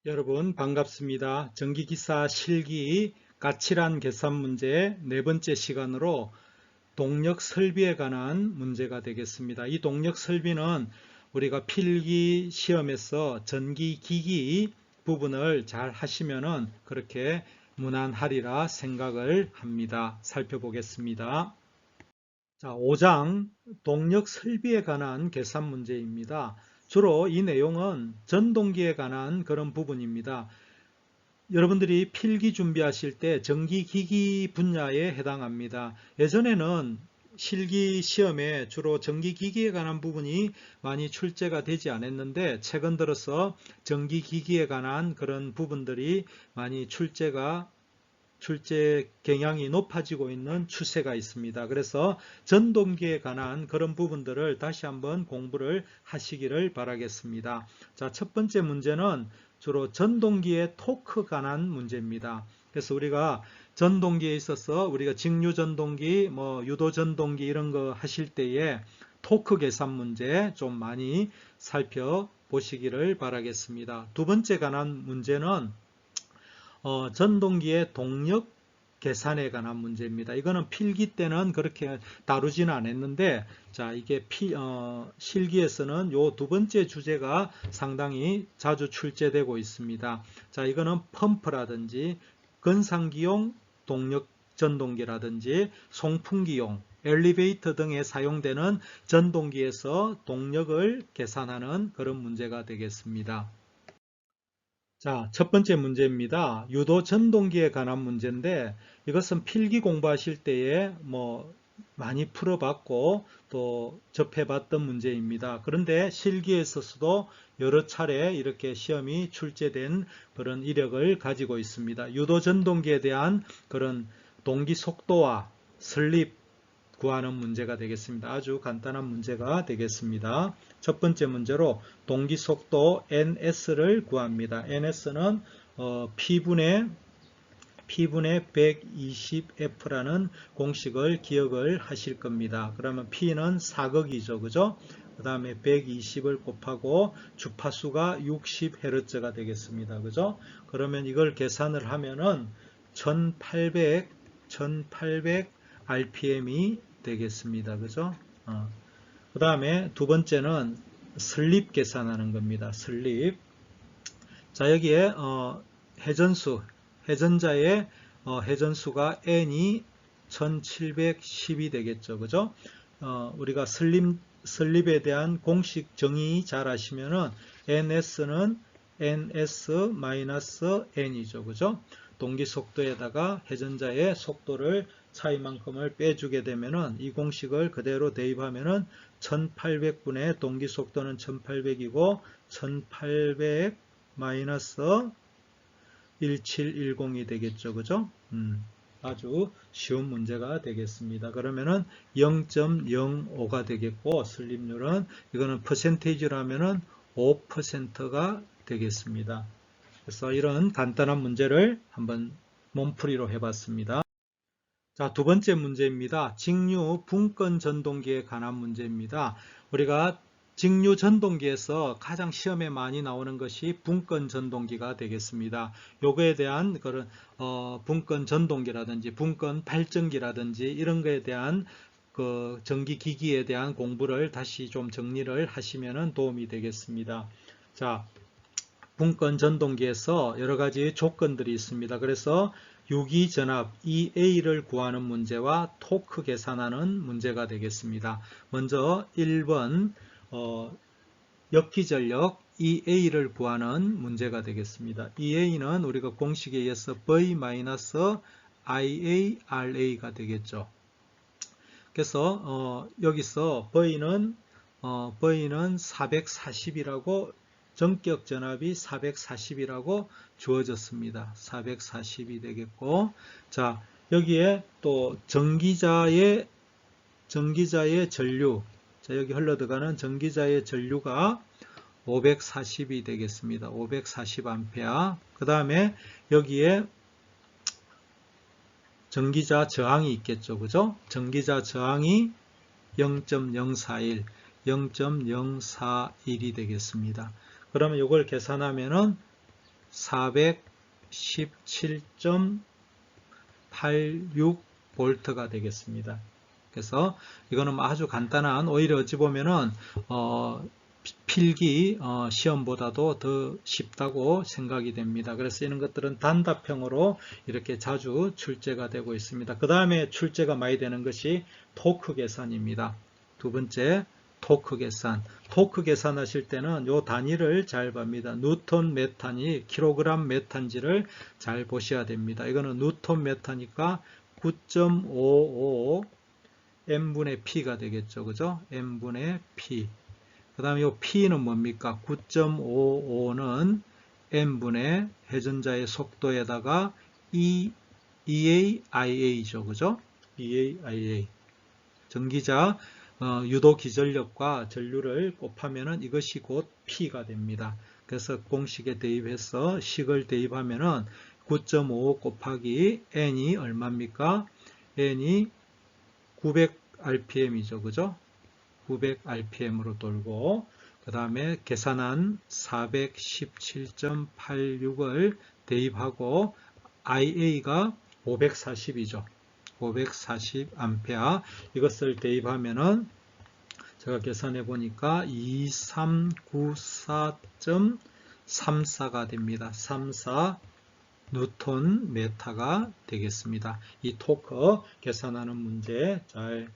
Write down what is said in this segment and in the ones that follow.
여러분 반갑습니다. 전기기사 실기 까칠한 계산 문제 네 번째 시간으로 동력 설비에 관한 문제가 되겠습니다. 이 동력 설비는 우리가 필기 시험에서 전기기기 부분을 잘 하시면은 그렇게 무난하리라 생각을 합니다. 살펴보겠습니다. 자, 5장 동력 설비에 관한 계산 문제입니다. 주로 이 내용은 전동기에 관한 그런 부분입니다. 여러분들이 필기 준비하실 때 전기기기 분야에 해당합니다. 예전에는 실기 시험에 주로 전기기기에 관한 부분이 많이 출제가 되지 않았는데 최근 들어서 전기기기에 관한 그런 부분들이 많이 출제 경향이 높아지고 있는 추세가 있습니다. 그래서 전동기에 관한 그런 부분들을 다시 한번 공부를 하시기를 바라겠습니다. 자, 첫 번째 문제는 주로 전동기의 토크 관한 문제입니다. 그래서 우리가 전동기에 있어서 우리가 직류 전동기, 유도 전동기 이런 거 하실 때에 토크 계산 문제 좀 많이 살펴보시기를 바라겠습니다. 두 번째 관한 문제는 전동기의 동력 계산에 관한 문제입니다. 이거는 필기 때는 그렇게 다루지는 않았는데, 자, 이게 실기에서는 요 두 번째 주제가 상당히 자주 출제되고 있습니다. 자, 이거는 펌프라든지 건상기용 동력 전동기라든지 송풍기용, 엘리베이터 등에 사용되는 전동기에서 동력을 계산하는 그런 문제가 되겠습니다. 자, 첫 번째 문제입니다. 유도 전동기에 관한 문제인데 이것은 필기 공부하실 때에 많이 풀어봤고 또 접해봤던 문제입니다. 그런데 실기에서도 여러 차례 이렇게 시험이 출제된 그런 이력을 가지고 있습니다. 유도 전동기에 대한 그런 동기 속도와 슬립 구하는 문제가 되겠습니다. 아주 간단한 문제가 되겠습니다. 첫 번째 문제로 동기 속도 ns를 구합니다. ns는 P분의 120F라는 공식을 기억을 하실 겁니다. 그러면 P는 사극이죠. 그죠? 그 다음에 120을 곱하고 주파수가 60Hz가 되겠습니다. 그죠? 그러면 이걸 계산을 하면은 1800 RPM이 되겠습니다. 그죠? 그 다음에 두 번째는 슬립 계산하는 겁니다. 슬립. 자, 여기에 회전자의 회전수가 n이 1710이 되겠죠. 그죠? 우리가 슬립에 대한 공식 정의 잘 아시면은 ns는 ns-n이죠. 그죠? 동기 속도에다가 회전자의 속도를 차이만큼을 빼주게 되면은 이 공식을 그대로 대입하면은 1800분의 동기 속도는 1800이고 1800 마이너스 1710이 되겠죠. 그죠? 아주 쉬운 문제가 되겠습니다. 그러면은 0.05가 되겠고 슬립률은 이거는 퍼센테이지로 하면은 5%가 되겠습니다. 그래서 이런 간단한 문제를 한번 몸풀이로 해봤습니다. 자, 두 번째 문제입니다. 직류 분권 전동기에 관한 문제입니다. 우리가 직류 전동기에서 가장 시험에 많이 나오는 것이 분권 전동기가 되겠습니다. 요거에 대한 그런 분권 전동기라든지 분권 발전기라든지 이런 거에 대한 그 전기기기에 대한 공부를 다시 좀 정리를 하시면 도움이 되겠습니다. 자, 분권 전동기에서 여러 가지 조건들이 있습니다. 그래서 유기전압 EA를 구하는 문제와 토크 계산하는 문제가 되겠습니다. 먼저 1번 역기전력 EA를 구하는 문제가 되겠습니다. EA는 우리가 공식에 의해서 V-IARA가 되겠죠. 그래서 여기서 V는 440이라고 전격 전압이 440이라고 주어졌습니다. 440이 되겠고, 자, 여기에 또 전기자의 전류, 자, 여기 흘러들어가는 전기자의 전류가 540이 되겠습니다. 540A. 그 다음에 여기에 전기자 저항이 있겠죠. 그죠? 전기자 저항이 0.041, 0.041이 되겠습니다. 그러면 이걸 계산하면은 417.86V가 되겠습니다. 그래서 이거는 아주 간단한, 오히려 어찌 보면은 필기 시험보다도 더 쉽다고 생각이 됩니다. 그래서 이런 것들은 단답형으로 이렇게 자주 출제가 되고 있습니다. 그 다음에 출제가 많이 되는 것이 토크 계산입니다. 두 번째, 토크 계산. 토크 계산하실 때는 요 단위를 잘 봅니다. 뉴턴 메타니 킬로그램 메탄지를 잘 보셔야 됩니다. 이거는 뉴턴 메타니까 9.55 n분의 p가 되겠죠. 그죠? n분의 p. 그 다음에 이 p는 뭡니까? 9.55는 n분의 회전자의 속도에다가 EAIA죠. 그죠? EAIA. 전기자 유도 기전력과 전류를 곱하면은 이것이 곧 P가 됩니다. 그래서 공식에 대입해서 식을 대입하면은 9.5 곱하기 N이 얼마입니까? N이 900rpm이죠. 그죠? 900rpm으로 돌고, 그 다음에 계산한 417.86을 대입하고, IA가 540이죠. 540A. 이것을 대입하면은 제가 계산해 보니까 2394.34가 됩니다. 34 뉴턴 메타가 되겠습니다. 이 토크 계산하는 문제 잘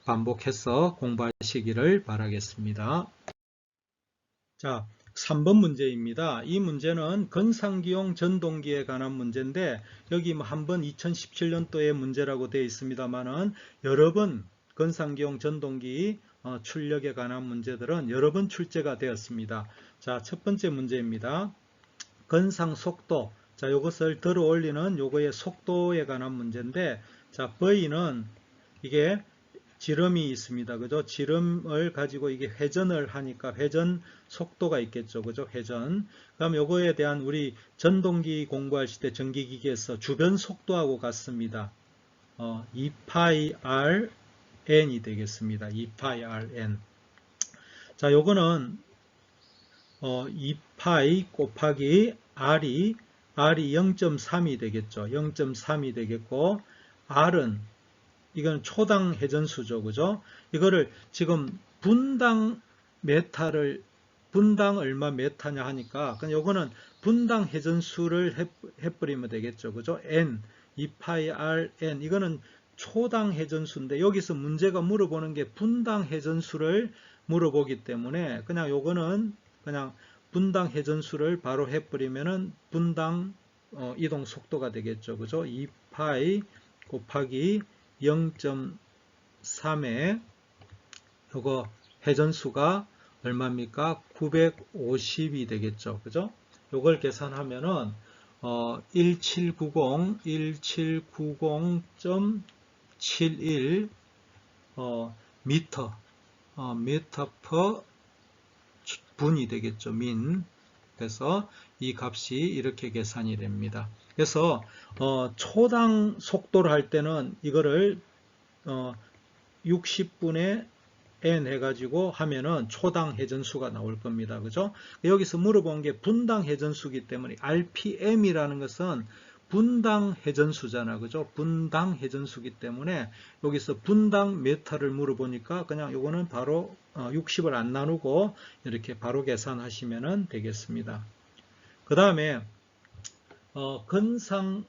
반복해서 공부하시기를 바라겠습니다. 자, 3번 문제입니다. 이 문제는 건상기용 전동기에 관한 문제인데, 여기 한번 2017년도의 문제라고 되어 있습니다만은 여러 번 건상기용 전동기 출력에 관한 문제들은 여러 번 출제가 되었습니다. 자, 첫 번째 문제입니다. 건상 속도. 자, 이것을 들어 올리는 요거의 속도에 관한 문제인데, 자, V는 이게 지름이 있습니다. 그죠? 지름을 가지고 이게 회전을 하니까 회전 속도가 있겠죠. 그죠? 회전. 그럼 요거에 대한 우리 전동기 공부하실 때 전기기기에서 주변 속도하고 같습니다. 2πrn이 되겠습니다. 2πrn. 자, 요거는 2π 곱하기 r이 0.3이 되겠죠. 0.3이 되겠고, r은 이건 초당 회전수죠. 그죠? 이거를 지금 분당 얼마 메타냐 하니까, 그냥 요거는 분당 회전수를 해버리면 되겠죠. 그죠? n, 2πrn. 이거는 초당 회전수인데, 여기서 문제가 물어보는 게 분당 회전수를 물어보기 때문에, 그냥 요거는 그냥 분당 회전수를 바로 해버리면은 분당 이동 속도가 되겠죠. 그죠? 2π 곱하기 0.3에 요거 회전수가 얼마입니까? 950이 되겠죠. 그죠? 요걸 계산하면은 1790.71 미터 퍼 분이 되겠죠. 민. 그래서 이 값이 이렇게 계산이 됩니다. 그래서 초당 속도를 할 때는 이거를 60분의 n 해가지고 하면은 초당 회전수가 나올 겁니다. 그죠? 여기서 물어본 게 분당 회전수기 때문에 RPM이라는 것은 분당 회전수잖아. 그죠? 분당 회전수기 때문에 여기서 분당 메타를 물어보니까 그냥 요거는 바로 60을 안 나누고 이렇게 바로 계산하시면 되겠습니다. 그 다음에 건상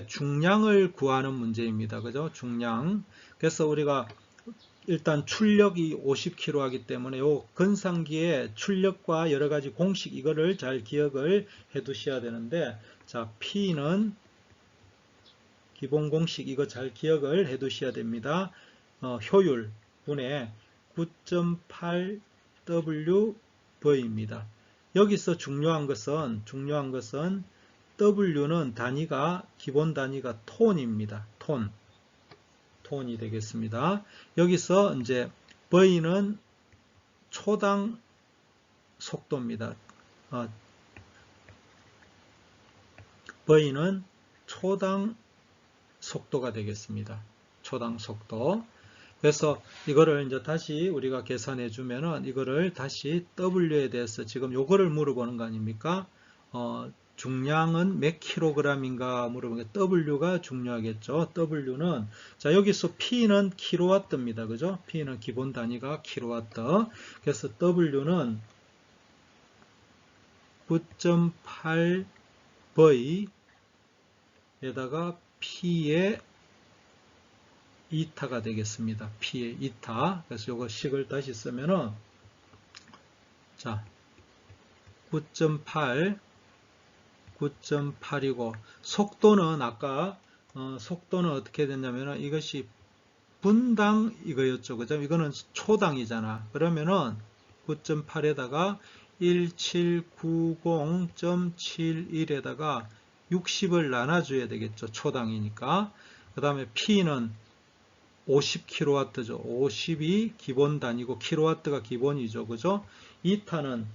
중량을 구하는 문제입니다. 그죠? 중량. 그래서 우리가 일단 출력이 50kg 하기 때문에 요 건상기의 출력과 여러 가지 공식 이거를 잘 기억을 해 두셔야 되는데, 자, P는 기본 공식 이거 잘 기억을 해 두셔야 됩니다. 효율 분의 9.8W입니다. 여기서 중요한 것은 W는 단위가 기본 단위가 톤입니다. 톤이 되겠습니다. 여기서 이제 V는 초당 속도입니다. V는 초당 속도가 되겠습니다. 초당 속도. 그래서 이거를 이제 다시 우리가 계산해 주면은 이거를 다시 W에 대해서 지금 요거를 물어보는 거 아닙니까? 중량은 몇 킬로그램인가 물어보는 게 W가 중요하겠죠. W는 자 여기서 P는 킬로와트입니다. 그죠? P는 기본 단위가 킬로와트. 그래서 W는 9.8V에다가 P의 2타가 되겠습니다. P의 2타. 그래서 요거 식을 다시 쓰면은 자 9.8이고 속도는 아까 속도는 어떻게 됐냐면은 이것이 분당 이거였죠. 그죠? 이거는 초당이잖아. 그러면은 9.8에다가 1790.71에다가 60을 나눠줘야 되겠죠. 초당이니까. 그 다음에 P는 50kW죠. 50이 기본 단위고 킬로와트가 기본이죠. 그죠? 2타는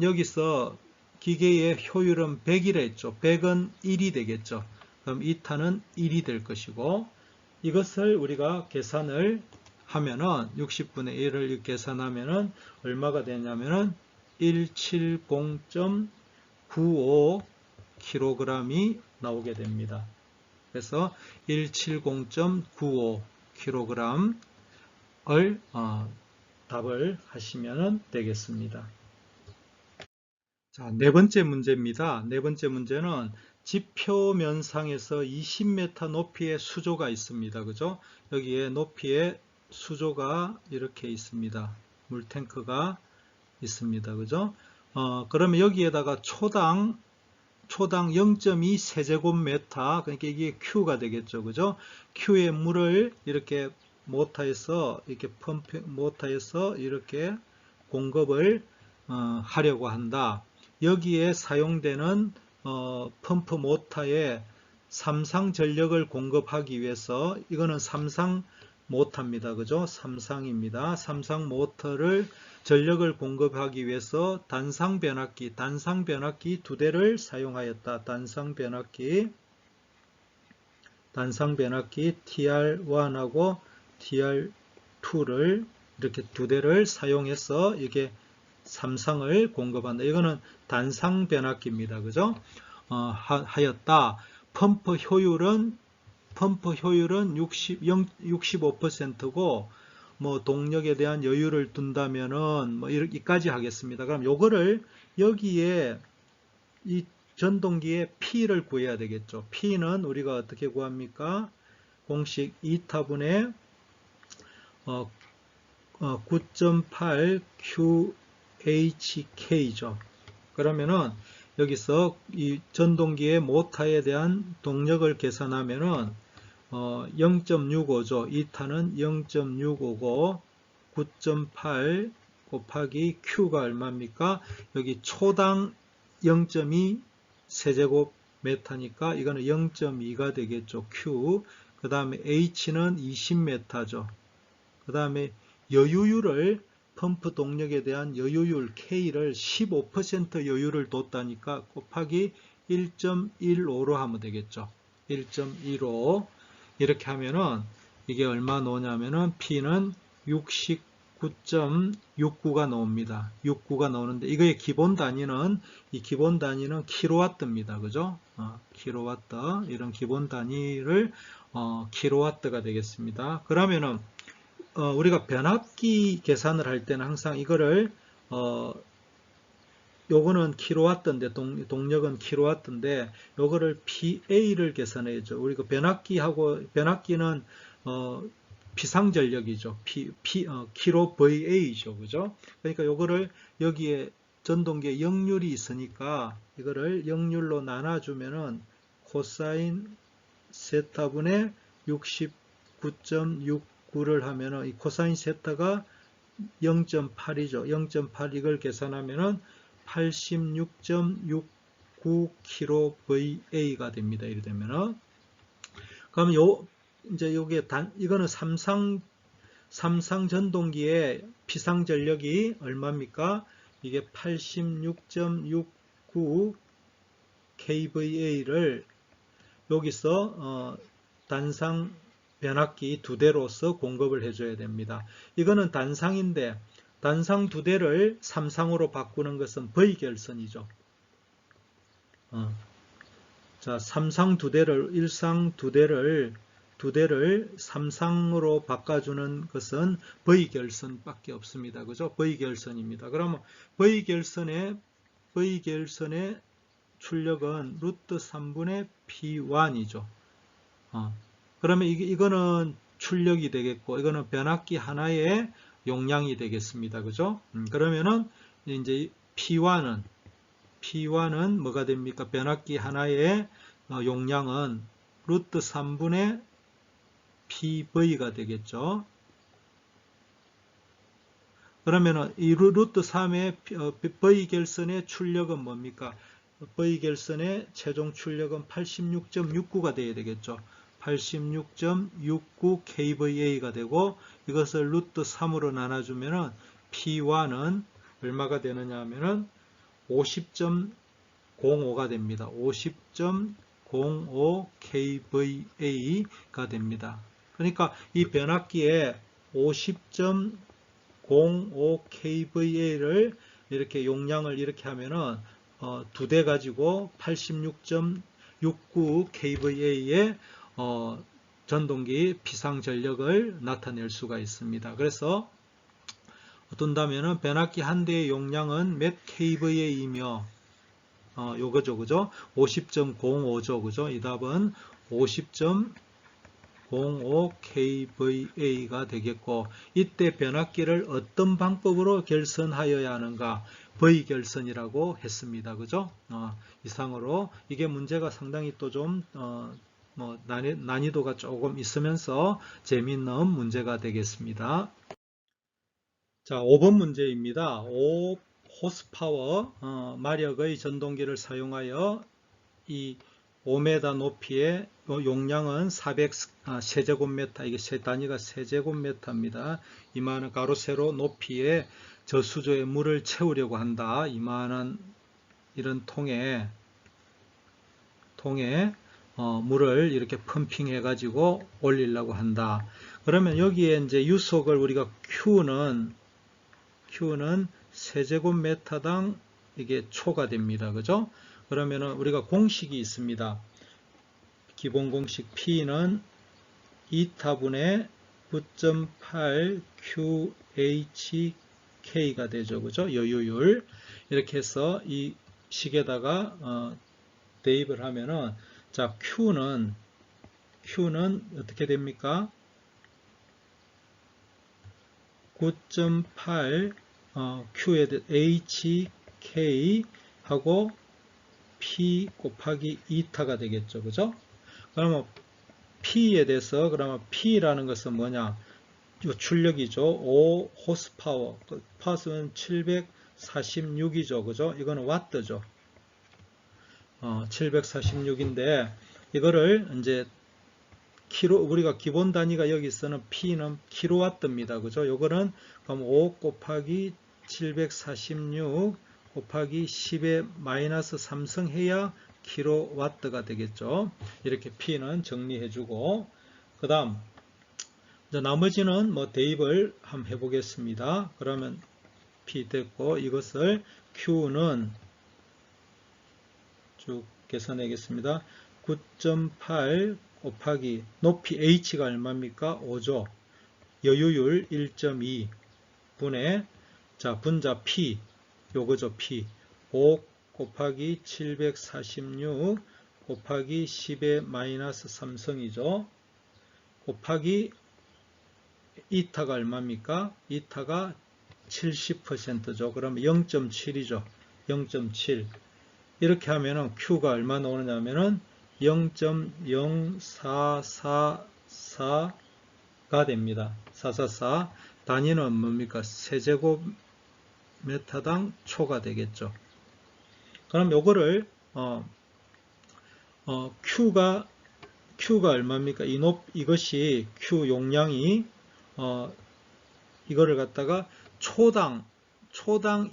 여기서 기계의 효율은 100이라 했죠. 100은 1이 되겠죠. 그럼 2타는 1이 될 것이고 이것을 우리가 계산을 하면은 60분의 1을 계산하면은 얼마가 되냐면은 170.95kg이 나오게 됩니다. 그래서 170.95kg을 답을 하시면 되겠습니다. 자, 네 번째 문제입니다. 네 번째 문제는 지표면상에서 20m 높이의 수조가 있습니다. 그죠? 여기에 높이의 수조가 이렇게 있습니다. 물탱크가 있습니다. 그죠? 그러면 여기에다가 초당 0.2 세제곱미터, 그러니까 이게 Q가 되겠죠. 그죠? Q의 물을 이렇게 모터에서 이렇게 공급을 하려고 한다. 여기에 사용되는 펌프 모터에 삼상 전력을 공급하기 위해서 이거는 삼상 모터입니다. 그죠? 삼상입니다. 삼상 모터를 전력을 공급하기 위해서 단상 변압기 두 대를 사용하였다. 단상 변압기 TR1하고 TR2를 이렇게 두 대를 사용해서 이게 삼상을 공급한다. 이거는 단상 변압기입니다. 그죠? 하였다. 펌프 효율은 65%고 뭐 동력에 대한 여유를 둔다면은 뭐 여기까지 하겠습니다. 그럼 요거를 여기에 이 전동기의 P를 구해야 되겠죠. P는 우리가 어떻게 구합니까? 공식 2타분의 9.8 QHK죠. 그러면은 여기서 이 전동기의 모터에 대한 동력을 계산하면은 0.65죠. 2타는 0.65고 9.8 곱하기 Q가 얼마입니까? 여기 초당 0.2 세제곱미터니까 이거는 0.2가 되겠죠. Q. 그 다음에 H는 20m죠. 그 다음에 여유율을 펌프 동력에 대한 여유율 K를 15% 여유를 뒀다니까 곱하기 1.15로 하면 되겠죠. 1.15 이렇게 하면은 이게 얼마 나오냐면은 P는 69.69가 나옵니다. 69가 나오는데 이거의 기본 단위는 킬로와트입니다. 그죠? 킬로와트 이런 기본 단위를 킬로와트가 되겠습니다. 그러면은 우리가 변압기 계산을 할 때는 항상 이거를 요거는 킬로와트인데 동력은 킬로와트인데 요거를 PA를 계산해야죠. 우리가 변압기는 비상전력이죠. 킬로 VA죠. 그죠? 그러니까 요거를 여기에 전동기에 역률이 있으니까 이거를 역률로 나눠주면은 코사인 세타분의 69.69를 하면은 이 코사인 세타가 0.8이죠. 0.8 이걸 계산하면은 86.69kVA가 됩니다. 이렇게 되면은 그럼 이제 이거는 삼상 전동기의 피상 전력이 얼마입니까? 이게 86.69 kVA를 여기서 단상 변압기 2대로서 공급을 해줘야 됩니다. 이거는 단상인데 단상 2대를 3상으로 바꾸는 것은 V결선이죠. 자, 3상 2대를 1상 2대를 3상으로 바꿔주는 것은 V결선밖에 없습니다. 그죠? V결선입니다. 그러면 V결선의 출력은 루트 3분의 P1이죠. 그러면 이거는 출력이 되겠고, 이거는 변압기 하나의 용량이 되겠습니다. 그죠? 그러면은 이제 P1은 뭐가 됩니까? 변압기 하나의 용량은 루트 3분의 PV가 되겠죠. 그러면은 이 루트 3의 V결선의 출력은 뭡니까? V결선의 최종 출력은 86.69가 되어야 되겠죠. 86.69 kVA가 되고 이것을 루트 3으로 나눠주면은 P1은 얼마가 되느냐 하면은 50.05가 됩니다. 50.05 kVA가 됩니다. 그러니까 이 변압기에 50.05 kVA를 이렇게 용량을 이렇게 하면은 2대 가지고 86.69 kVA의 전동기 비상 전력을 나타낼 수가 있습니다. 그래서 둔다면은 변압기 한 대의 용량은 몇 kVA이며 요거죠, 그죠? 50.05죠, 그죠? 이 답은 50.05 kVA가 되겠고, 이때 변압기를 어떤 방법으로 결선하여야 하는가? V결선이라고 했습니다. 그죠? 이상으로 이게 문제가 상당히 또 좀 난이도가 조금 있으면서 재미있는 문제가 되겠습니다. 자, 5번 문제입니다. 5호스파워 마력의 전동기를 사용하여 이 5m 높이의 용량은 400 세제곱미터, 이게 단위가 세제곱미터입니다. 이만한 가로 세로 높이의 저수조에 물을 채우려고 한다. 이만한 이런 통에 물을 이렇게 펌핑해 가지고 올리려고 한다. 그러면 여기에 이제 유속을 우리가 Q는 세제곱미터당 이게 초가 됩니다. 그죠? 그러면은 우리가 공식이 있습니다. 기본 공식 P는 2타분의 9.8 QHK가 되죠. 그죠? 여유율. 이렇게 해서 이 식에다가 대입을 하면은 자, Q는 어떻게 됩니까? 9.8 Q에 HK 하고 P 곱하기 2타가 되겠죠. 그죠? 그러면 P에 대해서 그러면 P라는 것은 뭐냐? 출력이죠. 5 호스파워. 파워는 746이죠. 그죠? 이거는 와트죠. 746인데 이거를 이제 우리가 기본 단위가 여기서는 P는 킬로와트입니다. 그죠? 요거는 그럼 5 곱하기 746 곱하기 10의 마이너스 3승 해야 킬로와트가 되겠죠. 이렇게 P는 정리해주고, 그 다음, 나머지는 뭐 대입을 한번 해보겠습니다. 그러면 P 됐고, 이것을 Q는 쭉 계산하겠습니다. 9.8 곱하기 높이 H가 얼마입니까? 5죠. 여유율 1.2 분의 자 분자 P 요거죠. P 5 곱하기 746 곱하기 10의 마이너스 3승이죠. 곱하기 이타가 얼마입니까? 이타가 70%죠. 그러면 0.7이죠. 0.7 이렇게 하면은 Q가 얼마 나오느냐 하면은 0.0444가 됩니다. 444 단위는 뭡니까? 세제곱미터당 초가 되겠죠. 그럼 요거를 Q가 얼마입니까? 이것이 Q 용량이 이거를 갖다가 초당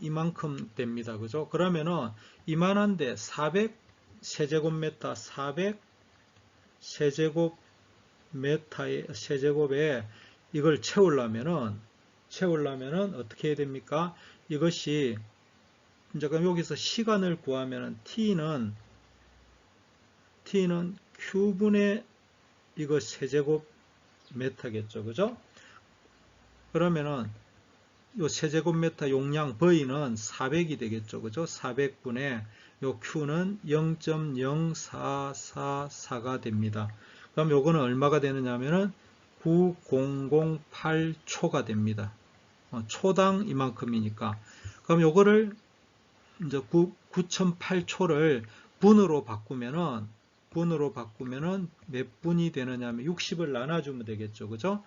이만큼 됩니다. 그죠? 그러면은 이만한데 400 세제곱미터 400 세제곱미터 메타의 세제곱에 이걸 채우려면은 어떻게 해야 됩니까? 이것이 이제 여기서 시간을 구하면은 t는 q분의 이거 세제곱 메타겠죠, 그죠? 그러면은 요 세제곱미터 용량 V는 400이 되겠죠. 그죠? 400분의 요 Q는 0.0444가 됩니다. 그럼 요거는 얼마가 되느냐면은 9008초가 됩니다. 초당 이만큼이니까. 그럼 요거를 이제 9008초를 분으로 바꾸면은 몇 분이 되느냐면 60을 나눠주면 되겠죠. 그죠?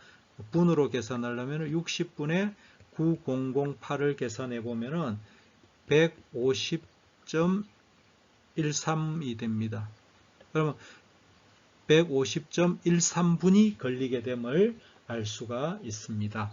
분으로 계산하려면 60분의 9008을 계산해 보면은 150.13이 됩니다. 그러면 150.13분이 걸리게 됨을 알 수가 있습니다.